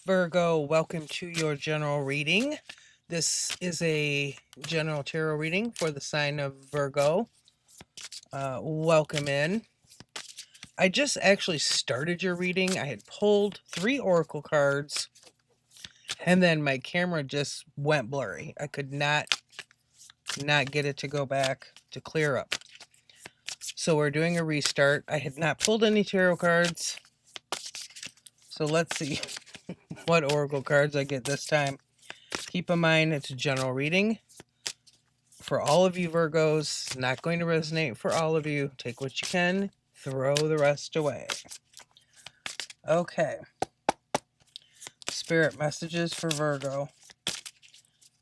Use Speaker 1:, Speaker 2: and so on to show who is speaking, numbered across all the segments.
Speaker 1: Virgo, welcome to your general reading. This is a general tarot reading for the sign of Virgo. Welcome in. I just actually started your reading. I had pulled 3 oracle cards and then my camera just went blurry. I could not get it to go back to clear up. So we're doing a restart. I had not pulled any tarot cards. So let's see what oracle cards I get this time. Keep in mind, it's a general reading for all of you Virgos. Not going to resonate for all of you. Take what you can, throw the rest away. Okay. Spirit messages for Virgo.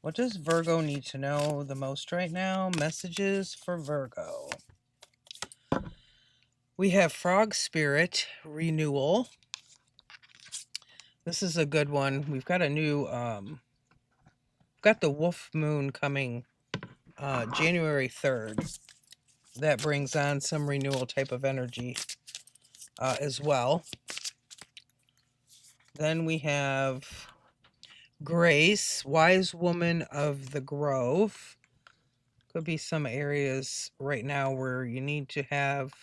Speaker 1: What does Virgo need to know the most right now? Messages for Virgo. We have Frog Spirit Renewal. This is a good one. We've got a new, got the Wolf Moon coming January 3rd. That brings on some renewal type of energy as well. Then we have Grace, Wise Woman of the Grove. Could be some areas right now where you need to have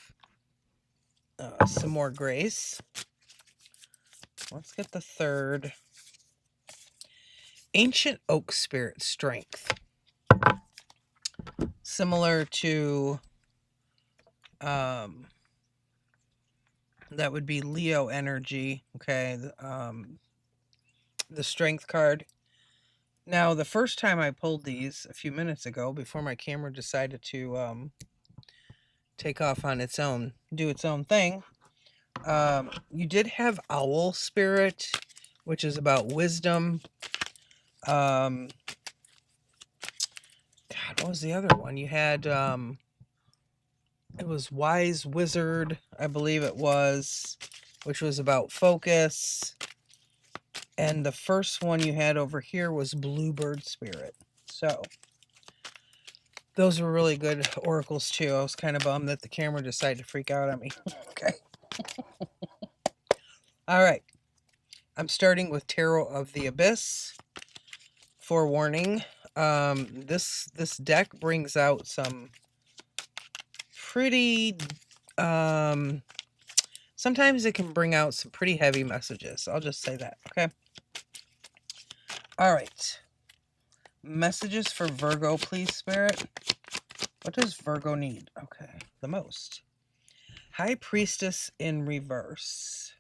Speaker 1: some more grace. Let's get the third. Ancient Oak Spirit Strength. Similar to, that would be Leo energy, okay? The Strength card. Now, the first time I pulled these a few minutes ago, before my camera decided to take off on its own, do its own thing, you did have Owl Spirit, which is about wisdom. God, what was the other one? You had, it was Wise Wizard, I believe it was, which was about focus. And the first one you had over here was Bluebird Spirit. So those were really good oracles too. I was kind of bummed that the camera decided to freak out on me. Okay. All right. I'm starting with Tarot of the Abyss. Forewarning. This deck brings out some pretty sometimes it can bring out some pretty heavy messages. I'll just say that, okay? All right. Messages for Virgo, please, Spirit. What does Virgo need? Okay, the most. High Priestess in reverse.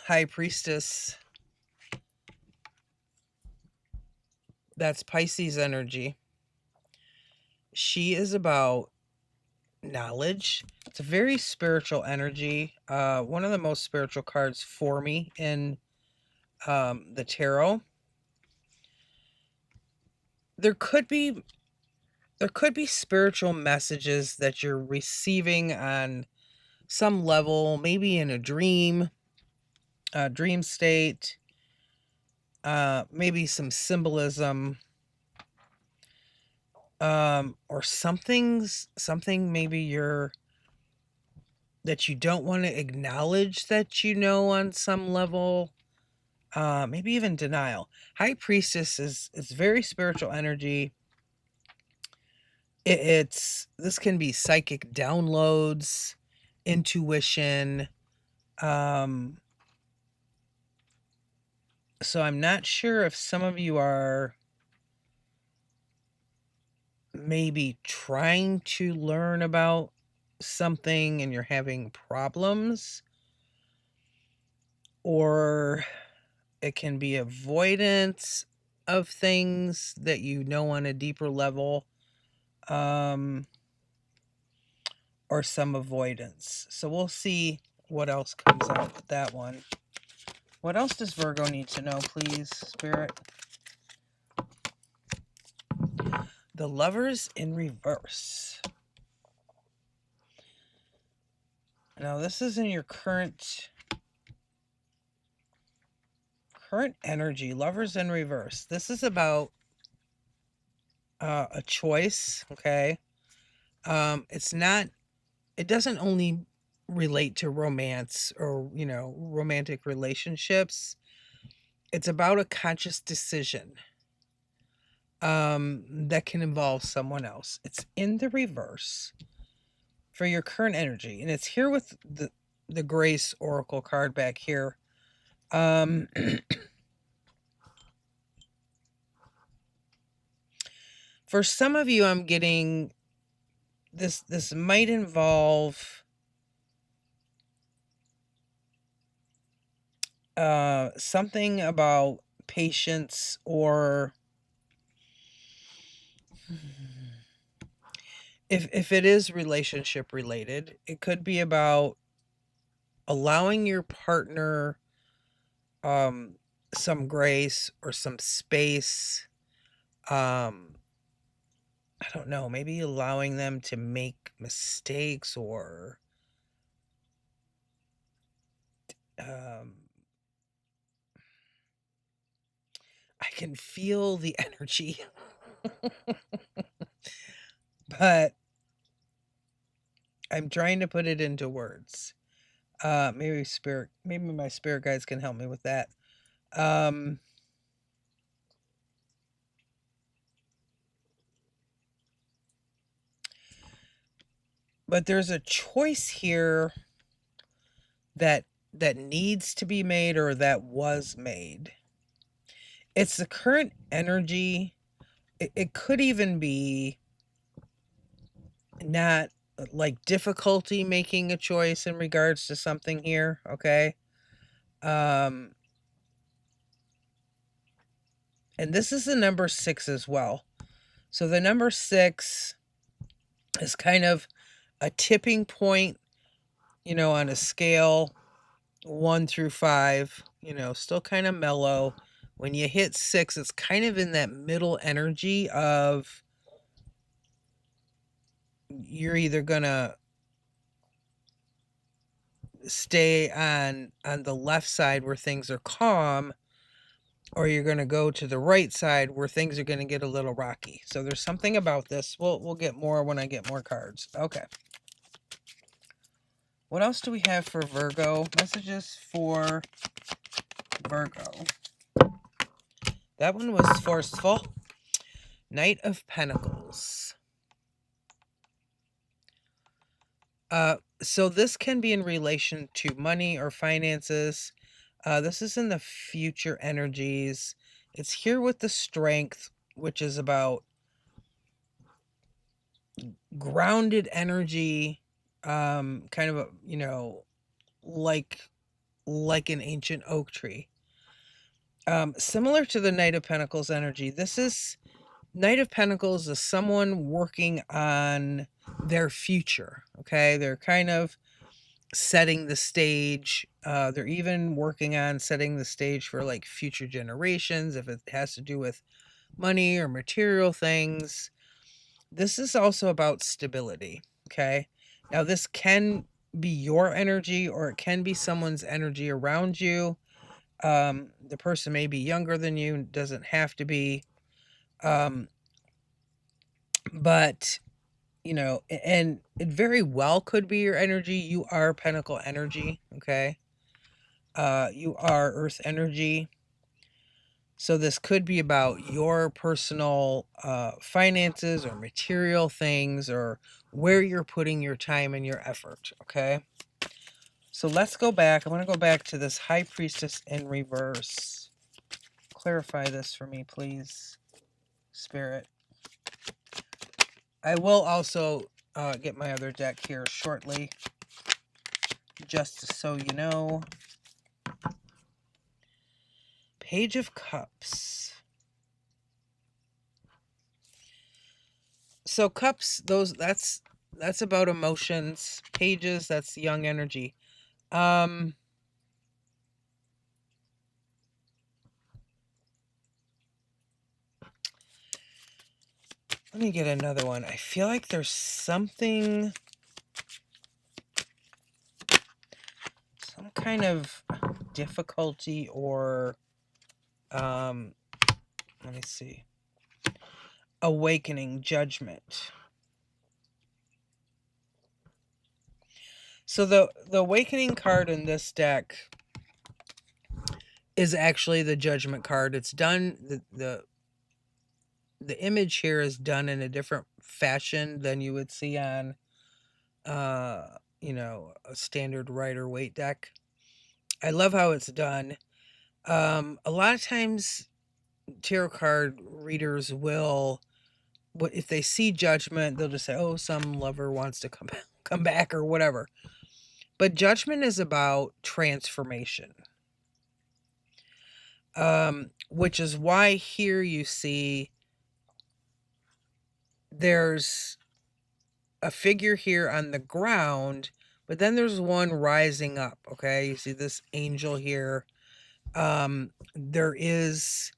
Speaker 1: High Priestess. That's Pisces energy. She is about knowledge. It's a very spiritual energy. One of the most spiritual cards for me in the tarot. There could be spiritual messages that you're receiving on some level, maybe in a dream state, maybe some symbolism, or something maybe that you don't want to acknowledge that you know on some level, maybe even denial. High Priestess is very spiritual energy. This can be psychic downloads, intuition. So I'm not sure if some of you are maybe trying to learn about something and you're having problems, or it can be avoidance of things that you know on a deeper level, or some avoidance. So we'll see what else comes out with that one. What else does Virgo need to know, please, Spirit? The Lovers in reverse. Now, this is in your current energy. Lovers in reverse. This is about a choice, okay? It doesn't only relate to romance or, romantic relationships. It's about a conscious decision that can involve someone else. It's in the reverse for your current energy, and it's here with the Grace Oracle card back here. For some of you, I'm getting this might involve something about patience, or if it is relationship related, it could be about allowing your partner some grace or some space. I don't know, maybe allowing them to make mistakes, or I can feel the energy. But I'm trying to put it into words. Maybe my spirit guides can help me with that. But there's a choice here that needs to be made, or that was made. It's the current energy. It could even be not like difficulty making a choice in regards to something here, okay? And this is the number 6 as well. So the number 6 is kind of a tipping point, on a scale 1 through 5, still kind of mellow. When you hit 6, it's kind of in that middle energy of you're either gonna stay on the left side where things are calm, or you're gonna go to the right side where things are gonna get a little rocky. So there's something about this. We'll get more when I get more cards. Okay. What else do we have for Virgo? Messages for Virgo. That one was forceful. Knight of Pentacles. So this can be in relation to money or finances. This is in the future energies. It's here with the Strength, which is about grounded energy, kind of a, like an ancient oak tree. Similar to the Knight of Pentacles energy, this is Knight of Pentacles is someone working on their future. Okay, they're kind of setting the stage. They're even working on setting the stage for like future generations, if it has to do with money or material things. This is also about stability. Okay, now this can be your energy, or it can be someone's energy around you. The person may be younger than you, doesn't have to be. But and it very well could be your energy. You are Pentacle energy. Okay, you are Earth energy. So this could be about your personal finances or material things, or where you're putting your time and your effort. Okay, so let's go back. I want to go back to this High Priestess in reverse. Clarify this for me, please, Spirit. I will also get my other deck here shortly, just so you know. Page of Cups. So cups, that's about emotions. Pages, that's young energy. Let me get another one. I feel like there's some kind of difficulty, or let me see. Awakening, judgment. So the awakening card in this deck is actually the judgment card. It's done the image here is done in a different fashion than you would see on a standard Rider-Waite deck. I love how it's done. A lot of times tarot card readers will, if they see judgment, they'll just say, oh, some lover wants to come back or whatever. But judgment is about transformation. Which is why here you see there's a figure here on the ground, but then there's one rising up. Okay, you see this angel here. There is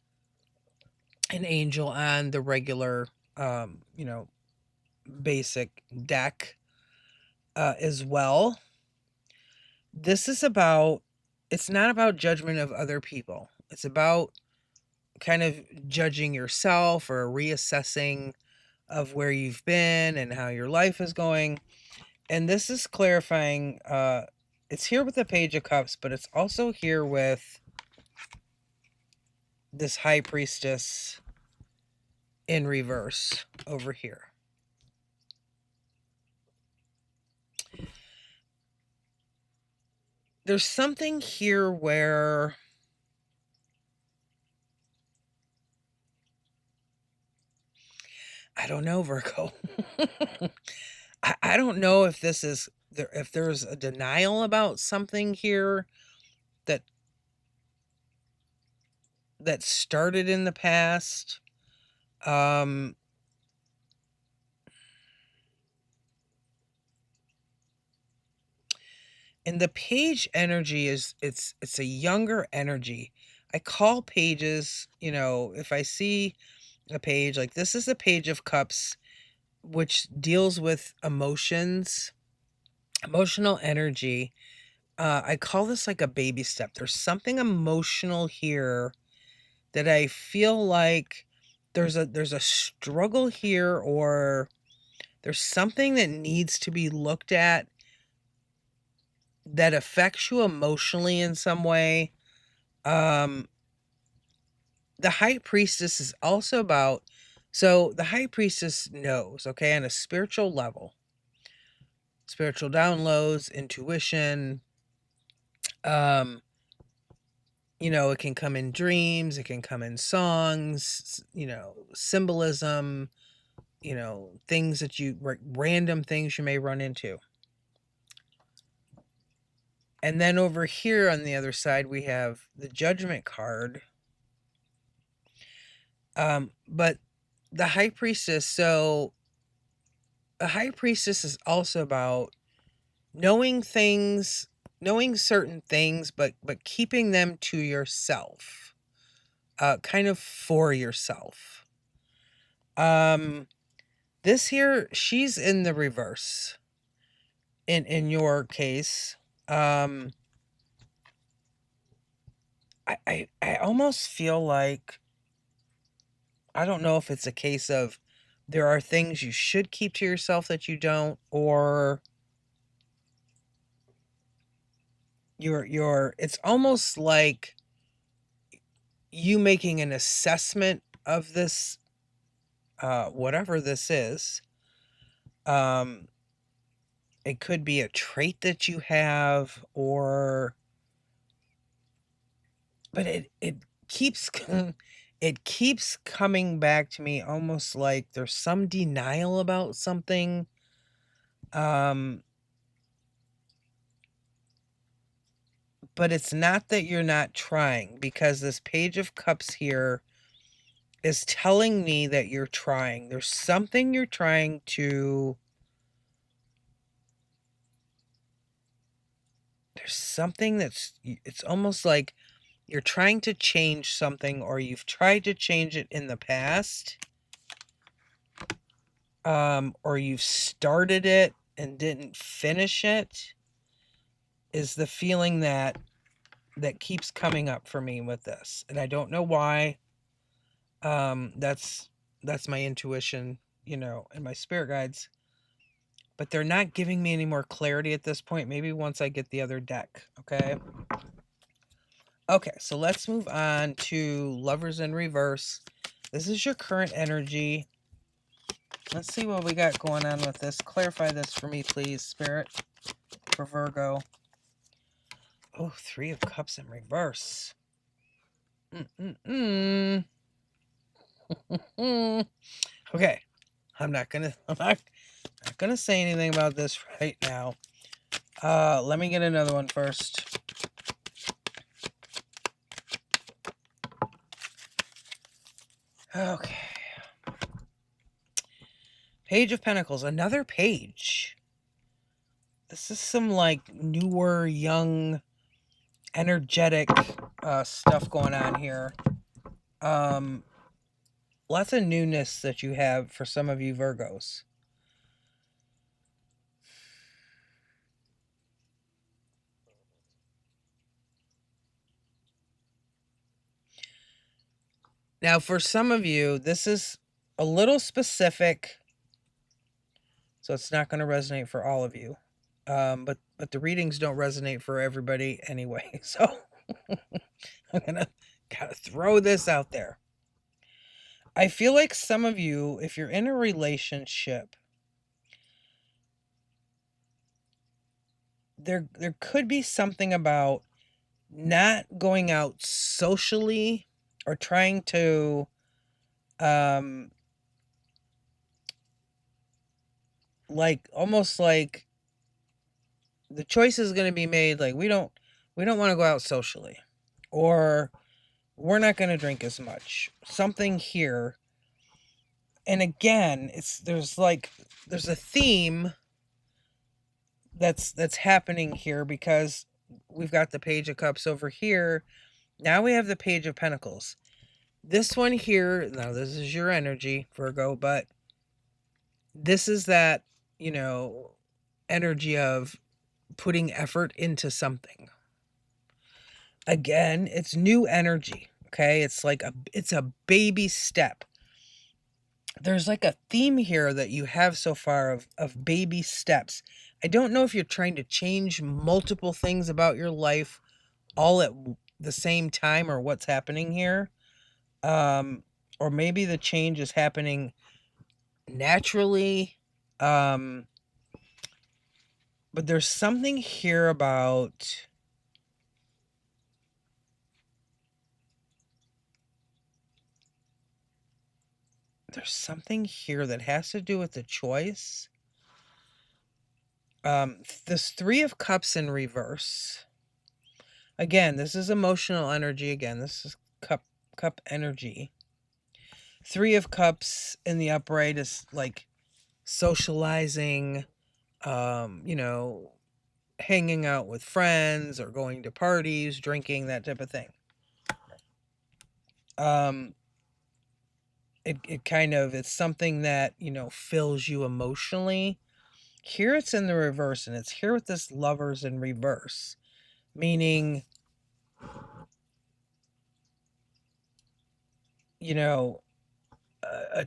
Speaker 1: an angel on the regular, basic deck as well. This is about, it's not about judgment of other people. It's about kind of judging yourself or reassessing of where you've been and how your life is going. And this is clarifying, it's here with the Page of Cups, but it's also here with this High Priestess in reverse over here. There's something here where I don't know, Virgo. I don't know if this is there, if there's a denial about something here that started in the past. And the page energy is, it's a younger energy. I call pages, if I see a page like this, is a Page of Cups, which deals with emotions, emotional energy. I call this like a baby step. There's something emotional here that I feel like there's a struggle here, or there's something that needs to be looked at that affects you emotionally in some way. The High Priestess is also about, so the High Priestess knows, okay, on a spiritual level, spiritual downloads, intuition, it can come in dreams, it can come in songs, symbolism, things that random things you may run into. And then over here on the other side, we have the Judgment card. But the High Priestess, so a High Priestess is also about knowing things, knowing certain things, but keeping them to yourself, kind of for yourself. This here, she's in the reverse. In your case, I almost feel like, I don't know if it's a case of there are things you should keep to yourself that you don't, or it's almost like you making an assessment of this, whatever this is. It could be a trait that you have, but it keeps it keeps coming back to me almost like there's some denial about something. But it's not that you're not trying, because this Page of Cups here is telling me that you're trying. There's something you're trying to, there's something it's almost like you're trying to change something, or you've tried to change it in the past. Or you've started it and didn't finish it, is the feeling that keeps coming up for me with this. And I don't know why. That's my intuition, and my spirit guides. but they're not giving me any more clarity at this point. Maybe once I get the other deck, okay? Okay, so let's move on to Lovers in Reverse. This is your current energy. Let's see what we got going on with this. Clarify this for me, please, Spirit, for Virgo. Oh, 3 of Cups in reverse. Okay, I'm not gonna say anything about this right now. Let me get another one first. Okay. Page of Pentacles, another page. This is some like newer, young, energetic stuff going on here. Lots of newness that you have for some of you Virgos. Now, for some of you, this is a little specific, so it's not going to resonate for all of you. But the readings don't resonate for everybody anyway. So I'm gonna throw this out there. I feel like some of you, if you're in a relationship, there could be something about not going out socially or trying to like almost like the choice is going to be made like we don't want to go out socially, or we're not going to drink as much, something here. And again, there's a theme that's happening here, because we've got the Page of Cups over here. Now we have the Page of Pentacles. This one here, now this is your energy, Virgo, but this is that, energy of putting effort into something. Again, it's new energy, okay? It's like it's a baby step. There's like a theme here that you have so far of baby steps. I don't know if you're trying to change multiple things about your life all at the same time, or what's happening here. Or maybe the change is happening naturally. But there's something here about there's something here that has to do with the choice. This 3 of Cups in reverse. Again, this is emotional energy. Again, this is cup energy. 3 of Cups in the upright is like socializing, hanging out with friends or going to parties, drinking, that type of thing. It kind of, it's something that, fills you emotionally. Here it's in the reverse, and it's here with this Lovers in reverse, meaning, a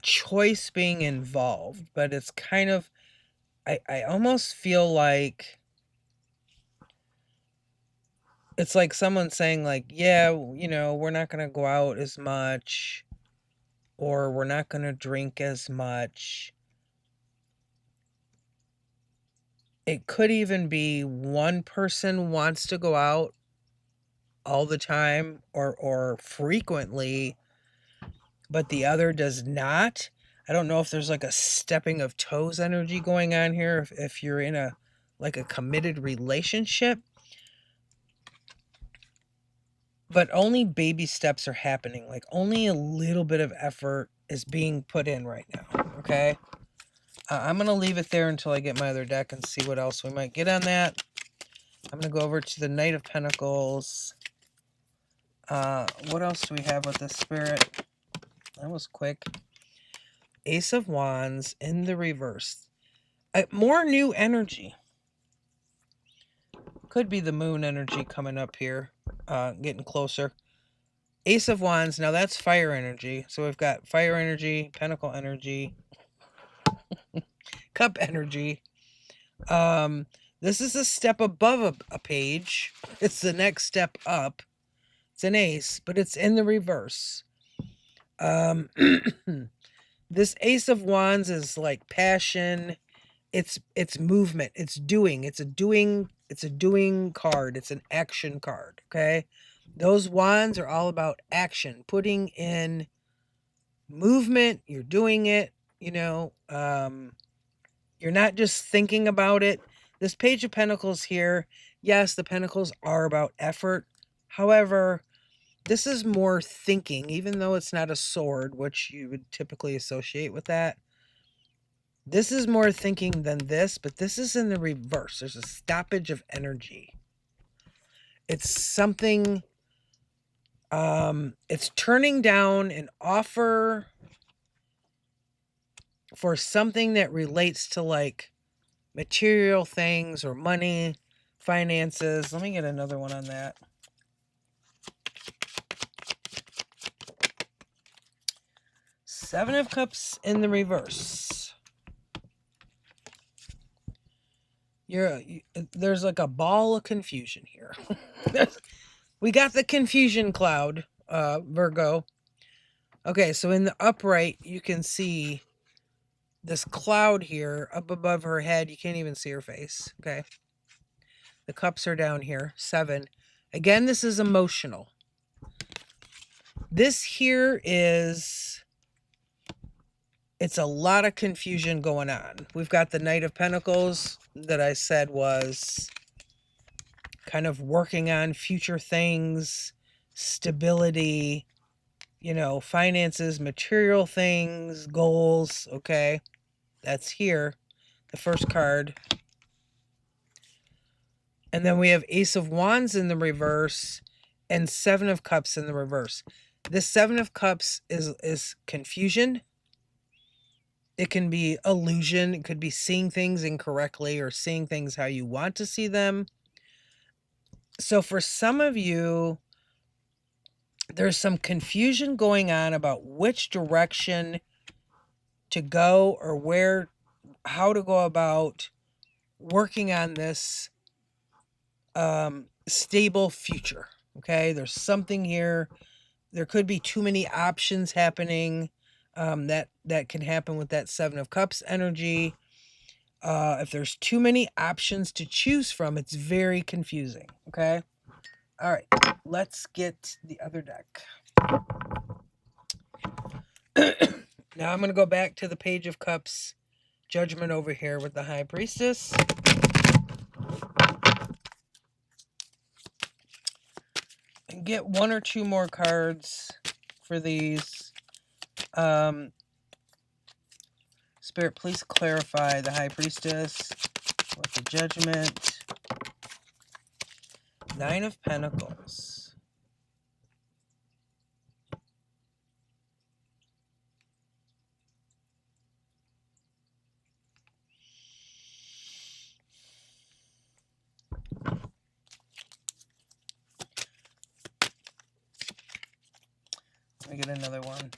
Speaker 1: choice being involved, but it's kind of, I almost feel like it's like someone saying like, yeah, we're not going to go out as much, or we're not going to drink as much. It could even be one person wants to go out all the time or frequently, but the other does not. I don't know if there's like a stepping of toes energy going on here, if you're in a committed relationship. But only baby steps are happening. Like only a little bit of effort is being put in right now, okay? I'm going to leave it there until I get my other deck and see what else we might get on that. I'm going to go over to the Knight of Pentacles. What else do we have with this Spirit? That was quick. Ace of Wands in the reverse. More new energy. Could be the moon energy coming up here. Getting closer. Ace of Wands. Now that's fire energy. So we've got fire energy, pentacle energy, cup energy. This is a step above a page. It's the next step up. It's an ace, but it's in the reverse. This Ace of Wands is like passion. It's movement. It's doing. It's a doing card. It's an action card. Okay. Those wands are all about action, putting in movement. You're doing it, you know. You're not just thinking about it. This Page of Pentacles here, yes, the Pentacles are about effort. However, this is more thinking, even though it's not a sword, which you would typically associate with that. This is more thinking than this, but this is in the reverse. There's a stoppage of energy. It's something, it's turning down an offer for something that relates to like material things or money, finances. Let me get another one on that. Seven of Cups in the reverse. There's like a ball of confusion here. We got the confusion cloud, Virgo. Okay, so in the upright, you can see this cloud here up above her head. You can't even see her face. Okay. The cups are down here. 7. Again, this is emotional. This here is, it's a lot of confusion going on. We've got the Knight of Pentacles that I said was kind of working on future things, stability, you know, finances, material things, goals. Okay. That's here. The first card. And then we have Ace of Wands in the reverse and Seven of Cups in the reverse. This Seven of Cups is confusion. It can be illusion. It could be seeing things incorrectly or seeing things how you want to see them. So for some of you, there's some confusion going on about which direction to go or how to go about working on this stable future. Okay, there's something here. There could be too many options happening. That can happen with that Seven of Cups energy. If there's too many options to choose from, it's very confusing. Okay. All right. Let's get the other deck. Now I'm going to go back to the Page of Cups Judgment over here with the High Priestess. And get one or two more cards for these. Spirit, please clarify the High Priestess with the Judgment. 9 of Pentacles. Let me get another one.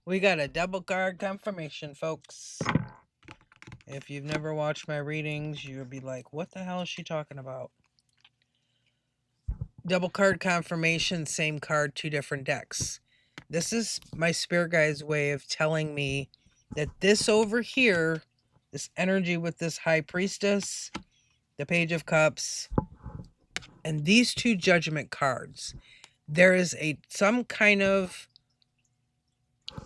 Speaker 1: We got a double card confirmation, folks. If you've never watched my readings, you'll be like, what the hell is she talking about? Double card confirmation, same card, 2 different decks. This is my spirit guide's way of telling me that this over here, this energy with this High Priestess, the Page of Cups, and these 2 Judgment cards, there is some kind of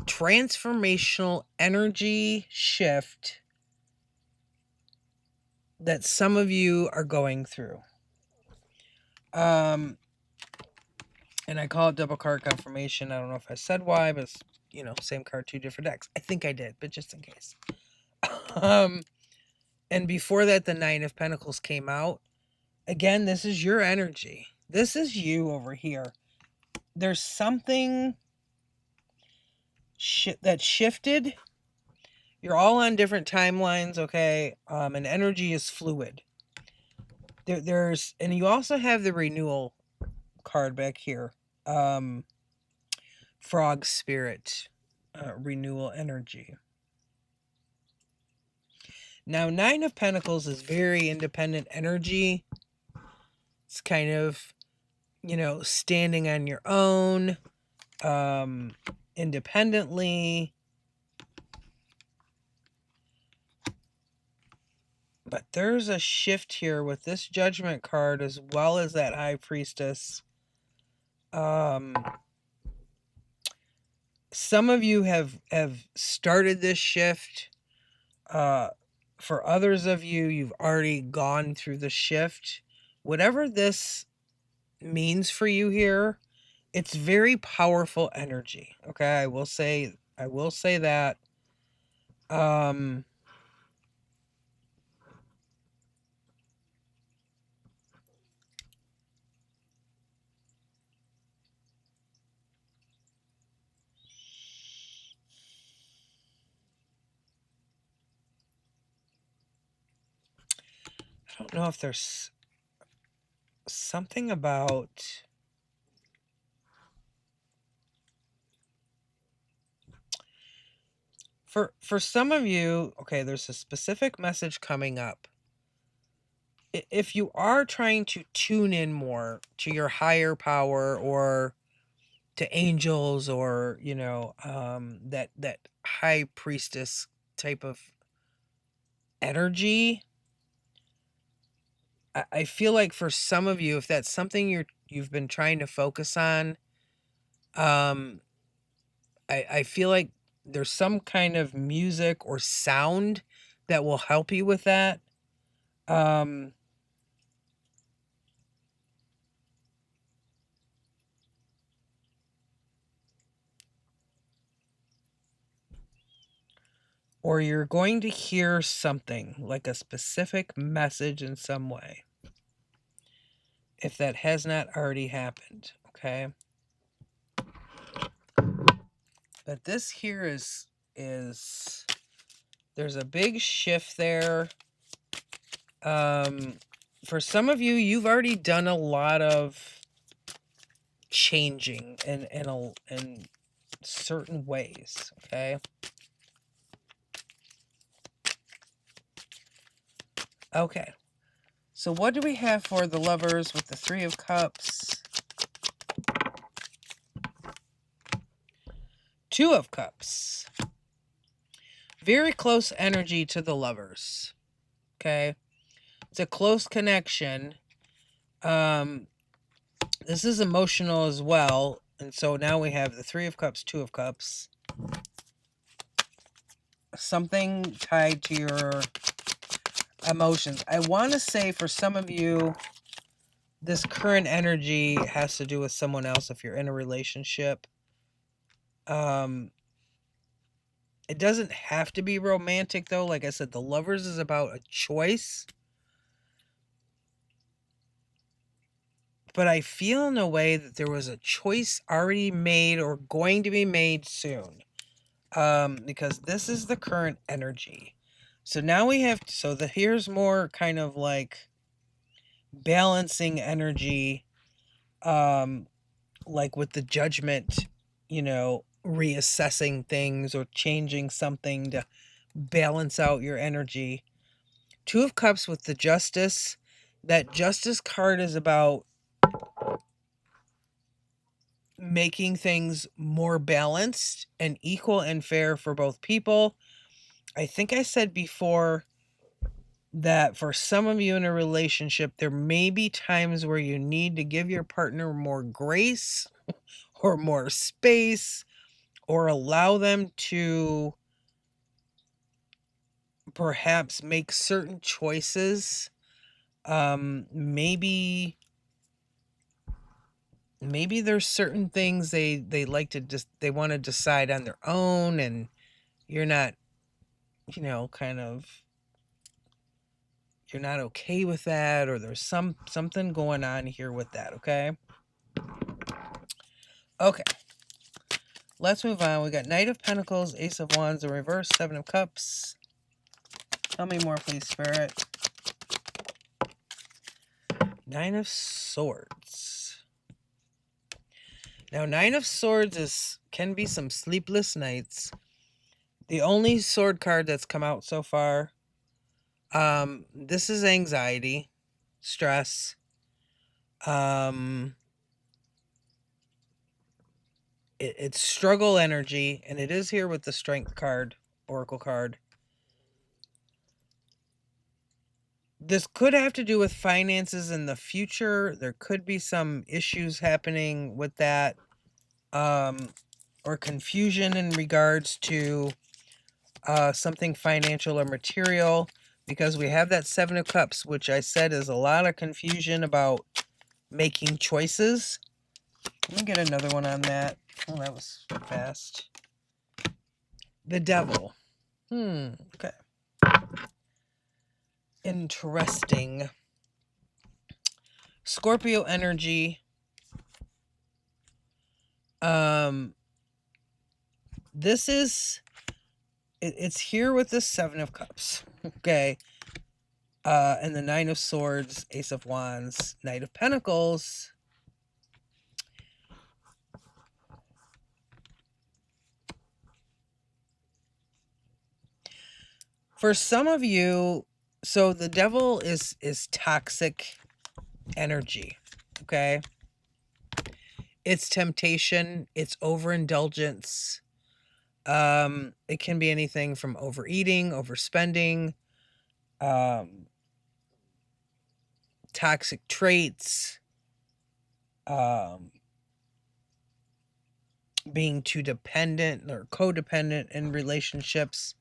Speaker 1: transformational energy shift that some of you are going through. And I call it double card confirmation. I don't know if I said why, but it's, you know, same card, 2 different decks. I think I did, but just in case. And before that, the 9 of Pentacles came out. Again, this is your energy. This is you over here. There's something that shifted. You're all on different timelines, okay? And energy is fluid. And you also have the renewal card back here. Frog Spirit. renewal energy. Now, Nine of Pentacles is very independent energy. It's kind of, standing on your own, independently. But there's a shift here with this Judgment card as well as that High Priestess. Some of you have started this shift. For others of you, you've already gone through the shift. Whatever this means for you here, it's very powerful energy. Okay, I will say that. I don't know if there's something about for some of you. Okay, there's a specific message coming up. If you are trying to tune in more to your higher power or to angels, or that high priestess type of energy, I feel like for some of you, if that's something you've been trying to focus on, I feel like there's some kind of music or sound that will help you with that. Or you're going to hear something like a specific message in some way, if that has not already happened, okay? But this here is there's a big shift there. For some of you, you've already done a lot of changing in certain ways, okay? Okay. So what do we have for the lovers with the Three of Cups? Two of Cups. Very close energy to the lovers. Okay. It's a close connection. This is emotional as well. And so now we have the Three of Cups, Two of Cups. Something tied to your emotions. I want to say for some of you, this current energy has to do with someone else if you're in a relationship. It doesn't have to be romantic, though. Like I said, the lovers is about a choice. But I feel in a way that there was a choice already made or going to be made soon. Because this is the current energy. So now we have, here's more kind of like balancing energy. Like with the Judgment, reassessing things or changing something to balance out your energy. Two of Cups with the Justice. That Justice card is about making things more balanced and equal and fair for both people. I think I said before that for some of you in a relationship, there may be times where you need to give your partner more grace or more space, or allow them to perhaps make certain choices. Maybe there's certain things they like to they want to decide on their own, and you're not, kind of, you're not okay with that, or there's something going on here with that, okay? Okay. Let's move on. We got Knight of Pentacles, Ace of Wands in reverse, Seven of Cups. Tell me more, please, Spirit. Nine of Swords. Now, Nine of Swords can be some sleepless nights. The only sword card that's come out so far. This is anxiety, stress. It's struggle energy, and it is here with the Strength card, Oracle card. This could have to do with finances in the future. There could be some issues happening with that, or confusion in regards to something financial or material, because we have that Seven of Cups, which I said is a lot of confusion about making choices. Let me get another one on that. Oh, that was fast. The Devil. Okay. Interesting. Scorpio energy. This is it's here with the Seven of Cups. Okay. And the Nine of Swords, Ace of Wands, Knight of Pentacles. For some of you, so the Devil is toxic energy. Okay. It's temptation, it's overindulgence. It can be anything from overeating, overspending, toxic traits, being too dependent or codependent in relationships.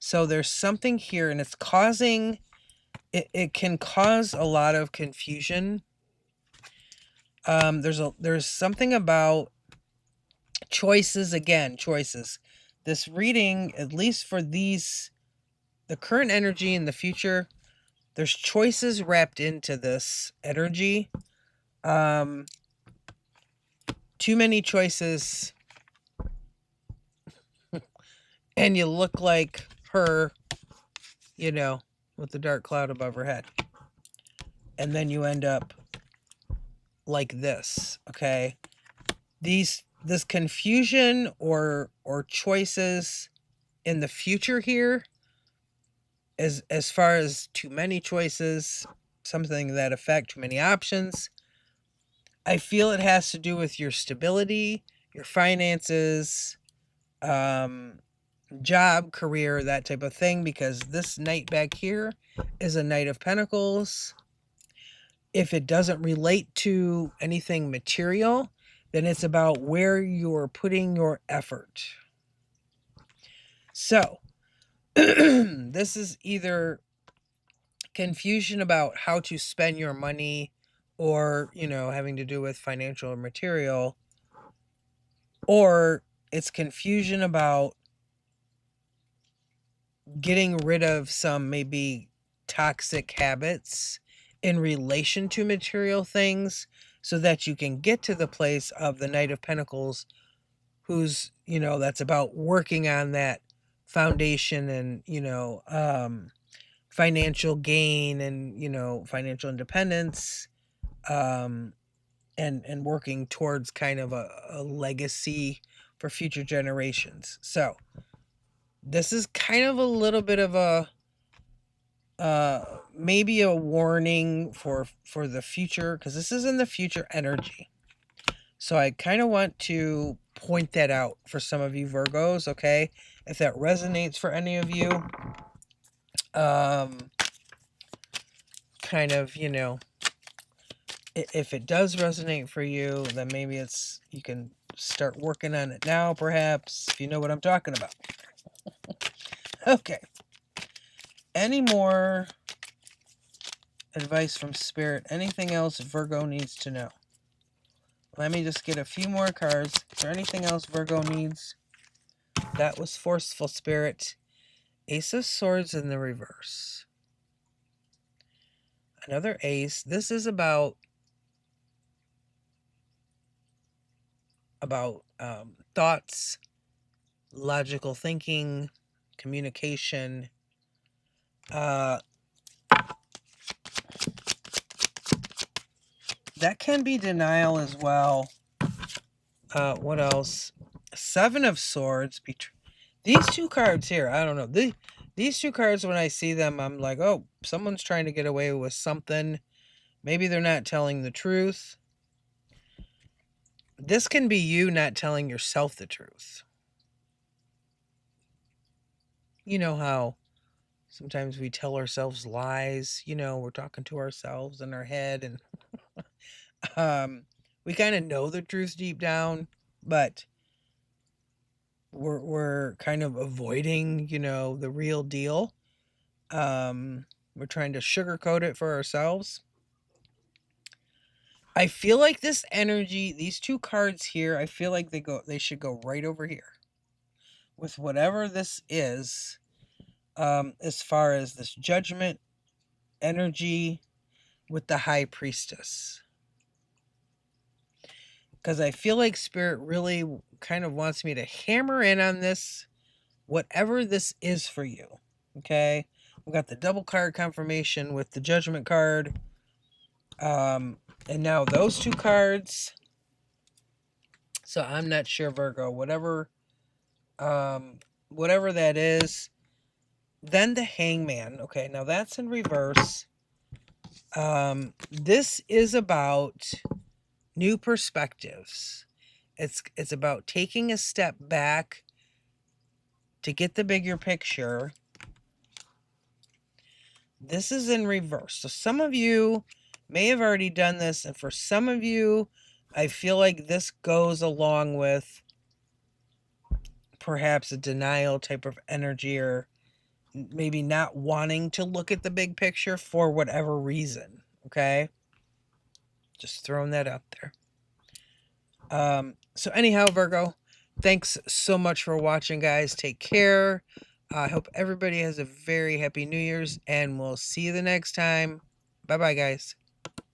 Speaker 1: So there's something here, and it's causing, it can cause a lot of confusion. There's something about choices, again, choices. This reading, at least for these, the current energy and the future, there's choices wrapped into this energy. Too many choices, and you look like her, with the dark cloud above her head. And then you end up like this, okay? This confusion or choices in the future here, as far as too many choices, something that affect too many options, I feel it has to do with your stability, your finances, job, career, that type of thing, because this Knight back here is a Knight of Pentacles. If it doesn't relate to anything material, then it's about where you're putting your effort. So, this is either confusion about how to spend your money, or, having to do with financial or material, or it's confusion about getting rid of some maybe toxic habits in relation to material things, so that you can get to the place of the Knight of Pentacles, who's, that's about working on that foundation and, financial gain and, financial independence, and working towards kind of a legacy for future generations. So this is kind of a little bit of a maybe a warning for the future, because this is in the future energy. So I kind of want to point that out for some of you Virgos, okay? If that resonates for any of you, kind of, if it does resonate for you, then maybe you can start working on it now, perhaps, if you know what I'm talking about. Okay. Any more advice from Spirit? Anything else Virgo needs to know? Let me just get a few more cards. Is there anything else Virgo needs? That was Forceful, Spirit. Ace of Swords in the reverse. Another ace. This is about thoughts, logical thinking, communication. That can be denial as well. What else? Seven of Swords. These two cards here, I don't know. These two cards, when I see them, I'm like, oh, someone's trying to get away with something. Maybe they're not telling the truth. This can be you not telling yourself the truth. You know how sometimes we tell ourselves lies. We're talking to ourselves in our head, and we kind of know the truth deep down, but we're kind of avoiding, the real deal. We're trying to sugarcoat it for ourselves. I feel like this energy, these two cards here, I feel like they should go right over here with whatever this is. As far as this Judgment energy with the High Priestess, because I feel like Spirit really kind of wants me to hammer in on this, whatever this is for you. Okay, we got the double card confirmation with the Judgment card, and now those two cards. So I'm not sure, Virgo, whatever that is. Then the Hangman. Okay, now that's in reverse. This is about new perspectives. It's about taking a step back to get the bigger picture. This is in reverse. So some of you may have already done this, and for some of you, I feel like this goes along with perhaps a denial type of energy, or maybe not wanting to look at the big picture for whatever reason. Okay, just throwing that out there. So anyhow, Virgo, thanks so much for watching, guys. Take care. I hope everybody has a very happy New Year's, and we'll see you the next time. Bye bye, guys.